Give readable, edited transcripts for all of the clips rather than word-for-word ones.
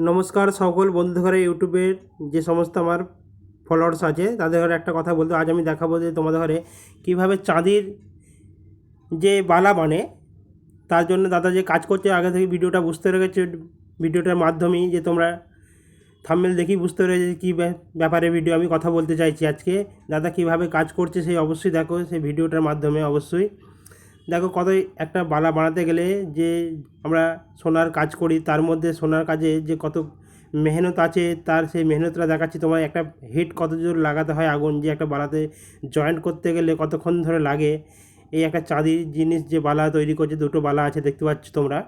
নমস্কার সকল বন্ধুরা, ইউটিউবের যে সমস্ত আমার ফলোয়ার্স আছে তাদের ঘরে একটা কথা বলতে, আজ আমি দেখাবো যে তোমাদের ঘরে কীভাবে চাঁদির যে বালা বানে তার জন্য দাদা যে কাজ করছে আগে থেকে ভিডিওটা বুঝতে পেরেছে। ভিডিওটার মাধ্যমেই যে তোমরা থাম্বনেল দেখি বুঝতে পেরেছে কী ব্যাপারে ভিডিও আমি কথা বলতে চাইছি আজকে। দাদা কীভাবে কাজ করছে সেই অবশ্যই দেখো, সেই ভিডিওটার মাধ্যমে অবশ্যই দেখো। কত একটা বালা বানাতে গেলে যে আমরা সোনার কাজ করি, তার মধ্যে সোনার কাজে যে কত মেহনত আছে, তার সেই মেহনতটা দেখাচ্ছি তোমার। একটা হিট কত জোর লাগাতে হয় আগুন, যে একটা বালাতে জয়েন্ট করতে গেলে কতক্ষণ ধরে লাগে। এই একটা চাঁদির জিনিস যে বালা তৈরি করছে, দুটো বালা আছে দেখতে পাচ্ছ তোমরা,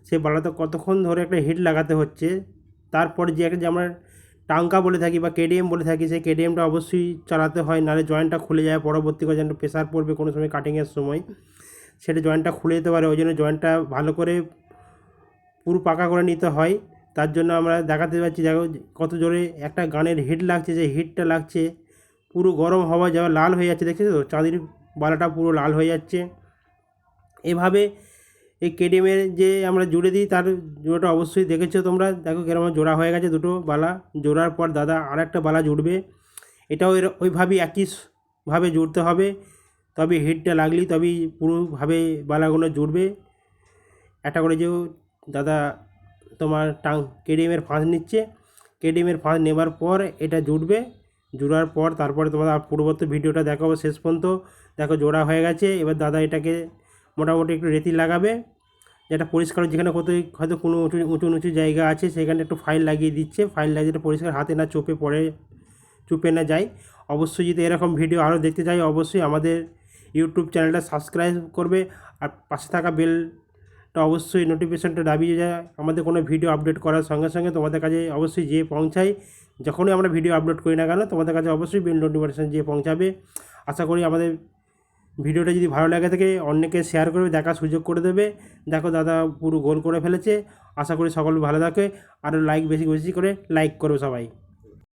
সেই বালাতে কতক্ষণ ধরে একটা হিট লাগাতে হচ্ছে। তারপর যে একটা যে আমরা টাঙ্কা বলে থাকি বা কেডিএম বলে থাকি, সেই কেডিএমটা অবশ্যই চালাতে হয়, নাহলে জয়েন্টটা খুলে যায় পরবর্তী করে, যেন প্রেশার পড়বে কোনো সময় কাটিংয়ের সময়, সেটা জয়েন্টটা খুলে যেতে পারে। ওই জন্য জয়েন্টটা ভালো করে পুরো পাকা করে নিতে হয়। তার জন্য আমরা দেখাতে পাচ্ছি, দেখো কত জোরে একটা গানের হিট লাগছে, যে হিটটা লাগছে পুরো গরম হওয়া যাওয়া লাল হয়ে যাচ্ছে, দেখছো তো চাঁদির বালাটা পুরো লাল হয়ে যাচ্ছে। এভাবে এই কেডিএমের যে আমরা জুড়ে দিই, তার জোড়াটা অবশ্যই দেখেছো তোমরা, দেখো কেরকম জোড়া হয়ে গেছে দুটো বালা। জোড়ার পর দাদা আর একটা বালা জুড়বে, এটাও ওইভাবেই একইভাবে জুড়তে হবে, তবে হিটটা লাগলেই তবেই পুরোভাবে বালাগুলো জুড়বে। একটা করে যে দাদা তোমার কেডিএমের ফাঁস নিচ্ছে, কেডিএমের ফাঁস নেবার পর এটা জুড়বে। জোড়ার পর তারপরে তোমরা পূর্ববর্তী ভিডিওটা দেখাবো শেষ পর্যন্ত। দেখো জোড়া হয়ে গেছে। এবার দাদা এটাকে মোটামুটি একটু রেতি লাগাবে, যেটা পরিষ্কার, যেখানে হয়তো কোনো উঁচু নিচু জায়গা আছে সেখানে একটু ফাইল লাগিয়ে দিচ্ছে। ফাইল লাগিয়ে যেটা পরিষ্কার হাতে না চুপে না যায়। অবশ্যই যদি এরকম ভিডিও আরও দেখতে চাই, অবশ্যই আমাদের ইউটিউব চ্যানেলটা সাবস্ক্রাইব করবে, আর পাশে থাকা বেলটা অবশ্যই নোটিফিকেশানটা দাবিয়ে যায়। আমাদের কোনো ভিডিও আপডেট করার সঙ্গে সঙ্গে তোমাদের কাছে অবশ্যই যেয়ে পৌঁছায়। যখনই আমরা ভিডিও আপলোড করি না কেন, তোমাদের কাছে অবশ্যই বেল নোটিফিকেশান যেয়ে পৌঁছাবে। আশা করি আমাদের ভিডিওটা যদি ভালো লাগে থাকে অন্যকে শেয়ার করবে, দেখার সুযোগ করে দেবে। দেখো দাদা পুরো গোল করে ফেলেছে। আশা করি সকল ভালো থাকে, আরও বেশি বেশি করে লাইক করবে সবাই।